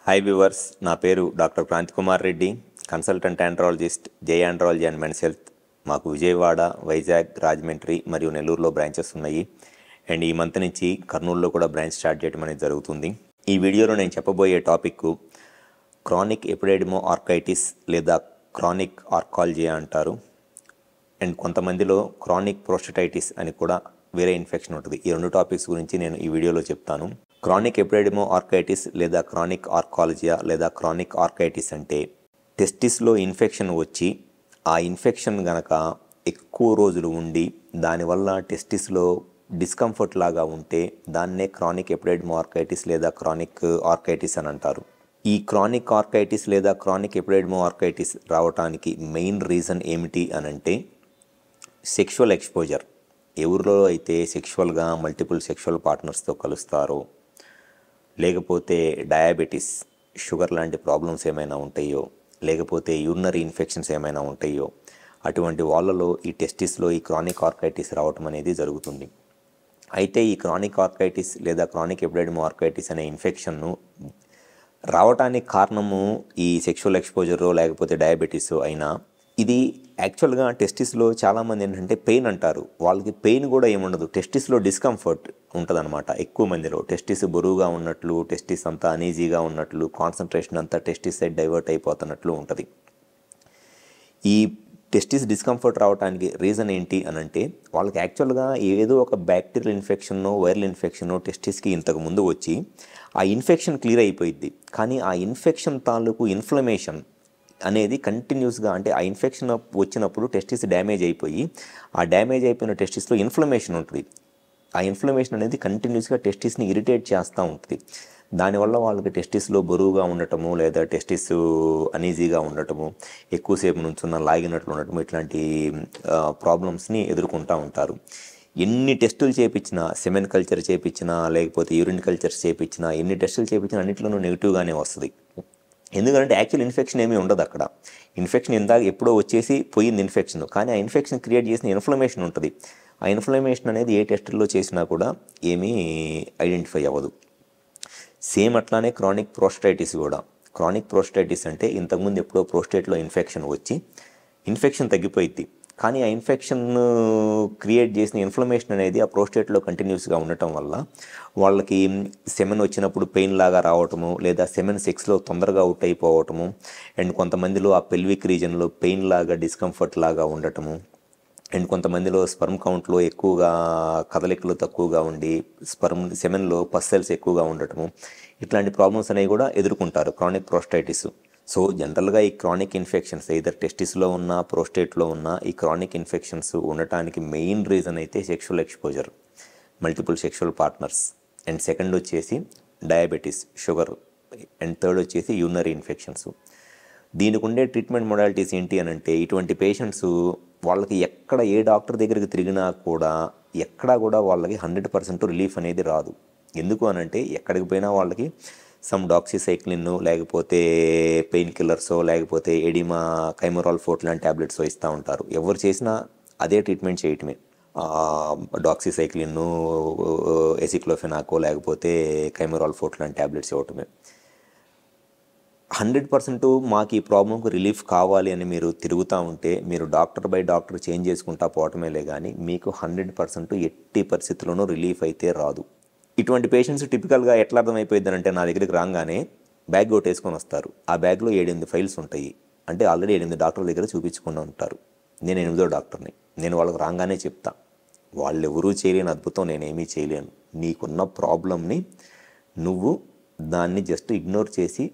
Hi viewers, నా పేరు doctor Kranthi Kumar Reddy, consultant andrologist, Jai andrology and men's health. మాకు విజయవాడ, వైజాగ్, రాజమండ్రి మరియు నెల్లూరులో బ్రాంచెస్ ఉన్నాయి. అండ్ ఈ మంత్ నుంచి కర్నూలులో కూడా బ్రాంచ్ స్టార్ట్ చేయడం అనేది జరుగుతుంది. ఈ వీడియోలో నేను చెప్పబోయే టాపిక్ క్రానిక్ ఎపిడెడిమో ఆర్కైటిస్ లేదా క్రానిక్ ఆర్కాలజియా అంటారు. అండ్ కొంతమందిలో క్రానిక్ ప్రోస్టటైటిస్ అని కూడా వేరే ఇన్ఫెక్షన్ ఉంటుంది. ఈ రెండు టాపిక్స్ గురించి నేను ఈ వీడియోలో చెప్తాను. క్రానిక్ ఎపిడెడిమో ఆర్కైటిస్ లేదా క్రానిక్ ఆర్కాలజియా లేదా క్రానిక్ ఆర్కైటిస్ అంటే టెస్టిస్లో ఇన్ఫెక్షన్ వచ్చి ఆ ఇన్ఫెక్షన్ గనక ఎక్కువ రోజులు ఉండి దానివల్ల టెస్టిస్లో డిస్కంఫర్ట్ లాగా ఉంటే దాన్నే క్రానిక్ ఎపిడెడిమో ఆర్కైటిస్ లేదా క్రానిక్ ఆర్కైటిస్ అని అంటారు. ఈ క్రానిక్ ఆర్కైటిస్ లేదా క్రానిక్ ఎపిడెడిమో ఆర్కైటిస్ రావడానికి మెయిన్ రీజన్ ఏమిటి అనంటే సెక్షువల్ ఎక్స్పోజర్. ఎవరిలో అయితే సెక్షువల్గా మల్టిపుల్ సెక్షువల్ పార్ట్నర్స్తో కలుస్తారో, లేకపోతే డయాబెటీస్, షుగర్ లాంటి ప్రాబ్లమ్స్ ఏమైనా ఉంటాయో, లేకపోతే యూరినరీ ఇన్ఫెక్షన్స్ ఏమైనా ఉంటాయో, అటువంటి వాళ్ళలో ఈ టెస్టిస్లో ఈ క్రానిక్ ఆర్కైటిస్ రావటం అనేది జరుగుతుంది. అయితే ఈ క్రానిక్ ఆర్కైటిస్ లేదా క్రానిక్ ఎపిడెడిమో ఆర్కైటిస్ అనే ఇన్ఫెక్షన్ను రావటానికి కారణము ఈ సెక్షువల్ ఎక్స్పోజర్ లేకపోతే డయాబెటీస్ అయినా, ఇది యాక్చువల్గా టెస్టిస్లో చాలామంది ఏంటంటే పెయిన్ అంటారు. వాళ్ళకి పెయిన్ కూడా ఏముండదు, టెస్టిస్లో డిస్కంఫర్ట్ ఉంటుందన్నమాట. ఎక్కువ మందిలో టెస్టిస్ బరువుగా ఉన్నట్లు, టెస్టిస్ అంతా అనీజీగా ఉన్నట్లు, కాన్సన్ట్రేషన్ అంతా టెస్టిస్ సైడ్ డైవర్ట్ అయిపోతున్నట్లు ఉంటుంది. ఈ టెస్టిస్ డిస్కంఫర్ట్ రావడానికి రీజన్ ఏంటి అనంటే వాళ్ళకి యాక్చువల్గా ఏదో ఒక బ్యాక్టీరియల్ ఇన్ఫెక్షనో వైరల్ ఇన్ఫెక్షనో టెస్టిస్కి ఇంతకు ముందు వచ్చి ఆ ఇన్ఫెక్షన్ క్లియర్ అయిపోయింది. కానీ ఆ ఇన్ఫెక్షన్ తాలూకు ఇన్ఫ్లమేషన్ అనేది కంటిన్యూస్గా, అంటే ఆ ఇన్ఫెక్షన్ వచ్చినప్పుడు టెస్టిస్ డ్యామేజ్ అయిపోయి ఆ డ్యామేజ్ అయిపోయిన టెస్టిస్లో ఇన్ఫ్లమేషన్ ఉంటుంది. ఆ ఇన్ఫ్లమేషన్ అనేది కంటిన్యూస్గా టెస్టిస్ని ఇరిటేట్ చేస్తూ ఉంటుంది. దానివల్ల వాళ్ళకి టెస్టిస్లో బరువుగా ఉండటము, లేదా టెస్టిస్ అనీజీగా ఉండటము, ఎక్కువసేపు నుంచున్న లాగినట్లు ఉండటము, ఇట్లాంటి ప్రాబ్లమ్స్ని ఎదుర్కొంటూ ఉంటారు. ఎన్ని టెస్టులు చేయించినా, సెమెన్ కల్చర్ చేయించినా, లేకపోతే యూరిన్ కల్చర్స్ చేయించినా, ఎన్ని టెస్టులు చేయించినా అన్నింటిలోనూ నెగిటివ్గానే వస్తుంది. ఎందుకంటే యాక్చువల్ ఇన్ఫెక్షన్ ఏమీ ఉండదు అక్కడ. ఇన్ఫెక్షన్ ఇందాక ఎప్పుడో వచ్చేసి పోయింది ఇన్ఫెక్షన్, కానీ ఆ ఇన్ఫెక్షన్ క్రియేట్ చేసిన ఇన్ఫ్లమేషన్ ఉంటుంది. ఆ ఇన్ఫ్లమేషన్ అనేది ఏ టెస్టుల్లో చేసినా కూడా ఏమీ ఐడెంటిఫై అవ్వదు. సేమ్ అట్లానే క్రానిక్ ప్రోస్టైటిస్ కూడా. క్రానిక్ ప్రోస్టైటిస్ అంటే ఇంతకుముందు ఎప్పుడో ప్రోస్టేట్లో ఇన్ఫెక్షన్ వచ్చి ఇన్ఫెక్షన్ తగ్గిపోయింది, కానీ ఆ ఇన్ఫెక్షన్ క్రియేట్ చేసిన ఇన్ఫ్లమేషన్ అనేది ఆ ప్రోస్టేట్లో కంటిన్యూస్గా ఉండటం వల్ల వాళ్ళకి సెమెన్ వచ్చినప్పుడు పెయిన్ లాగా రావటము, లేదా సెమెన్ సెక్స్లో తొందరగా అవుట్ అయిపోవటము, అండ్ కొంతమందిలో ఆ పెల్విక్ రీజన్లో పెయిన్ లాగా, డిస్కంఫర్ట్ లాగా ఉండటము, అండ్ కొంతమందిలో స్పర్మ్ కౌంట్లో ఎక్కువగా కదలికలు తక్కువగా ఉండి సెమెన్లో పస్ సెల్స్ ఎక్కువగా ఉండటము, ఇట్లాంటి ప్రాబ్లమ్స్ అనేవి కూడా ఎదుర్కొంటారు క్రానిక్ ప్రోస్టైటిస్. సో జనరల్గా ఈ క్రానిక్ ఇన్ఫెక్షన్స్ either టెస్టిస్లో ఉన్న, ప్రోస్టేట్లో ఉన్న ఈ క్రానిక్ ఇన్ఫెక్షన్స్ ఉండటానికి మెయిన్ రీజన్ అయితే sexual exposure, multiple sexual partners, and second వచ్చేసి డయాబెటీస్, షుగర్, అండ్ థర్డ్ వచ్చేసి యూరినరీ ఇన్ఫెక్షన్స్. దీనికి ఉండే ట్రీట్మెంట్ మొడాలిటీస్ ఏంటి అని అంటే, ఇటువంటి పేషెంట్స్ వాళ్ళకి ఎక్కడ ఏ డాక్టర్ దగ్గరికి తిరిగినా కూడా ఎక్కడా కూడా వాళ్ళకి 100% రిలీఫ్ అనేది రాదు. ఎందుకు అనంటే ఎక్కడికి పోయినా వాళ్ళకి సమ్ డాక్సిసైక్లిన్, లేకపోతే పెయిన్ కిల్లర్సో, లేకపోతే ఎడిమా, కైమరాల్ ఫోర్ట్ లాంటి ట్యాబ్లెట్స్ ఇస్తూ ఉంటారు. ఎవరు చేసినా అదే ట్రీట్మెంట్ చేయటమే. డాక్సిసైక్లిన్, ఎసిక్లోఫెనాకో, లేకపోతే కైమరాల్ ఫోర్ట్ లాంటి ట్యాబ్లెట్స్ ఇవ్వటమే. 100% మాకు ఈ ప్రాబ్లంకు రిలీఫ్ కావాలి అని మీరు తిరుగుతూ ఉంటే మీరు డాక్టర్ బై డాక్టర్ చేంజ్ చేసుకుంటా పోవటమేలే, కానీ మీకు 100% ఎట్టి పరిస్థితుల్లోనూ రిలీఫ్ అయితే రాదు. ఇటువంటి పేషెంట్స్ టిపికల్గా ఎట్లా అర్థమైపోయింది అంటే, నా దగ్గరికి రాగానే బ్యాగ్ ఒకటి వేసుకొని వస్తారు. ఆ బ్యాగ్లో 7-8 ఫైల్స్ ఉంటాయి. అంటే ఆల్రెడీ 8 డాక్టర్ల దగ్గర చూపించుకుని ఉంటారు. నేను 8వ డాక్టర్ని. నేను వాళ్ళకి రాగానే చెప్తా, వాళ్ళు ఎవరూ చేయలేని అద్భుతం నేనేమీ చేయలేను. నీకున్న ప్రాబ్లమ్ని నువ్వు దాన్ని జస్ట్ ఇగ్నోర్ చేసి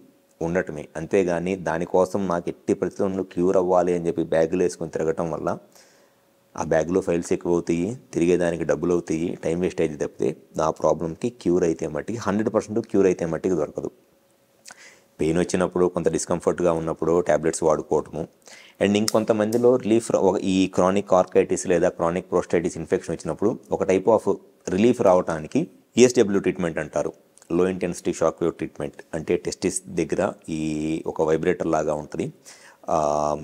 ఉండటమే, అంతేగాని దానికోసం నాకు ఎట్టి పరిస్థితుల్లో క్యూర్ అవ్వాలి అని చెప్పి బ్యాగులు వేసుకొని తిరగటం వల్ల ఆ బ్యాగ్లో ఫైల్స్ ఎక్కువ అవుతాయి, తిరిగేదానికి డబ్బులు అవుతాయి, టైం వేస్ట్ అయితే తప్పితే నా ప్రాబ్లంకి క్యూర్ అయితే మట్టికి 100% క్యూర్ అయితే మట్టికి దొరకదు. పెయిన్ వచ్చినప్పుడు, కొంత డిస్కంఫర్ట్గా ఉన్నప్పుడు ట్యాబ్లెట్స్ వాడుకోవటము, అండ్ ఇంకొంతమందిలో రిలీఫ్ ఈ క్రానిక్ ఆర్కైటిస్ లేదా క్రానిక్ ప్రోస్టైటిస్ ఇన్ఫెక్షన్ వచ్చినప్పుడు ఒక టైప్ ఆఫ్ రిలీఫ్ రావడానికి ESW ట్రీట్మెంట్ అంటారు, లో ఇంటెన్సిటీ షాక్ వేవ్ ట్రీట్మెంట్. అంటే టెస్టిస్ దగ్గర ఈ ఒక వైబ్రేటర్ లాగా ఉంటుంది,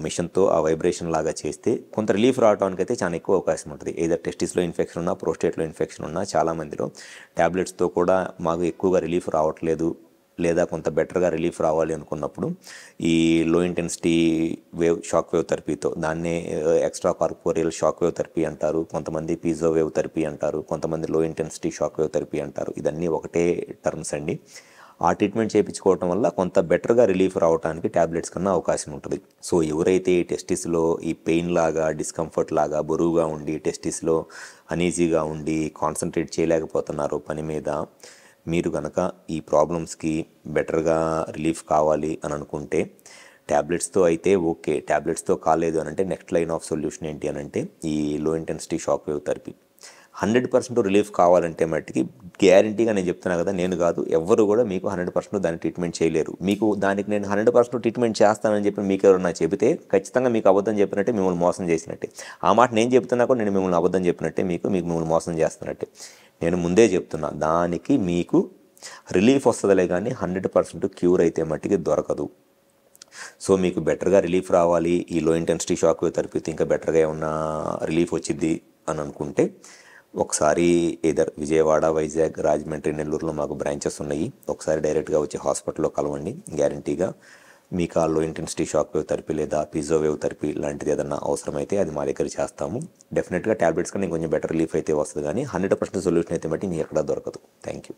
మిషన్తో ఆ వైబ్రేషన్ లాగా చేస్తే కొంత రిలీఫ్ రావడానికి అయితే చాలా ఎక్కువ అవకాశం ఉంటుంది. ఏదో టెస్టిస్లో ఇన్ఫెక్షన్ ఉన్నా, ప్రోస్టేట్లో ఇన్ఫెక్షన్ ఉన్నా చాలామందిలో ట్యాబ్లెట్స్తో కూడా మాకు ఎక్కువగా రిలీఫ్ రావట్లేదు లేదా కొంత బెటర్గా రిలీఫ్ రావాలి అనుకున్నప్పుడు ఈ లో ఇంటెన్సిటీ షాక్ వేవ్ థెరపీతో, దాన్నే extra corporeal shock wave therapy అంటారు, కొంతమంది పీజో వేవ్ థెరపీ అంటారు, కొంతమంది లో ఇంటెన్సిటీ షాక్ వేవ్ థెరపీ అంటారు. ఇదన్నీ ఒకటే టర్మ్స్ అండి. ఆ ట్రీట్మెంట్ చేయించుకోవటం వల్ల కొంత బెటర్గా రిలీఫ్ రావడానికి ట్యాబ్లెట్స్ కన్నా అవకాశం ఉంటుంది. సో ఎవరైతే ఈ టెస్టిస్లో ఈ పెయిన్ లాగా, డిస్కంఫర్ట్ లాగా, బరువుగా ఉండి, టెస్టిస్లో అనీజీగా ఉండి కాన్సన్ట్రేట్ చేయలేకపోతున్నారో పని మీద, మీరు కనుక ఈ ప్రాబ్లమ్స్కి బెటర్గా రిలీఫ్ కావాలి అని అనుకుంటే ట్యాబ్లెట్స్తో అయితే ఓకే. ట్యాబ్లెట్స్తో కాలేదు అని అంటే నెక్స్ట్ లైన్ ఆఫ్ సొల్యూషన్ ఏంటి అని అంటే ఈ లో intensity shock wave therapy. 100% relief కావాలంటే మట్టికి గ్యారంటీగా నేను చెప్తున్నా కదా, నేను కాదు ఎవ్వరు కూడా మీకు 100% దాన్ని ట్రీట్మెంట్ చేయలేరు. మీకు దానికి నేను 100% ట్రీట్మెంట్ చేస్తానని చెప్పి మీకు ఎవరైనా చెబితే ఖచ్చితంగా మీకు అబద్ధం చెప్పినట్టే, మిమ్మల్ని మోసం చేసినట్టే. ఆ మాట నేను చెప్తున్నా కూడా నేను మిమ్మల్ని అబద్ధం చెప్పినట్టే, మిమ్మల్ని మోసం చేస్తున్నట్టే. నేను ముందే చెప్తున్నా, దానికి మీకు రిలీఫ్ వస్తుందిలే కానీ 100% క్యూర్ అయితే మట్టికి దొరకదు. సో మీకు బెటర్గా రిలీఫ్ రావాలి, ఈ లో ఇంటెన్సిటీ షాక్ వేవ్ థెరపీతో ఇంకా బెటర్గా ఏమన్నా రిలీఫ్ వచ్చింది అని అనుకుంటే ఒకసారి ఏదర్ విజయవాడ, వైజాగ్, రాజమండ్రి, నెల్లూరులో మాకు బ్రాంచెస్ ఉన్నాయి. ఒకసారి డైరెక్ట్గా వచ్చి హాస్పిటల్లో కలవండి. గ్యారంటీగా మీకు ఆ లో ఇంటెన్సిటీ షాక్ వేవ్ థెరపీ లేదా పీజో వేవ్ థెరపీ లాంటిది ఏదన్నా అవసరమైతే అది మా దగ్గర చేస్తాము. డెఫినెట్గా ట్యాబ్లెట్స్ కన్నా కొంచెం బెటర్ రిలీఫ్ అయితే వస్తుంది, కానీ 100% సొల్యూషన్ అయితే బట్టి మీకు ఎక్కడా దొరకదు. Thank you.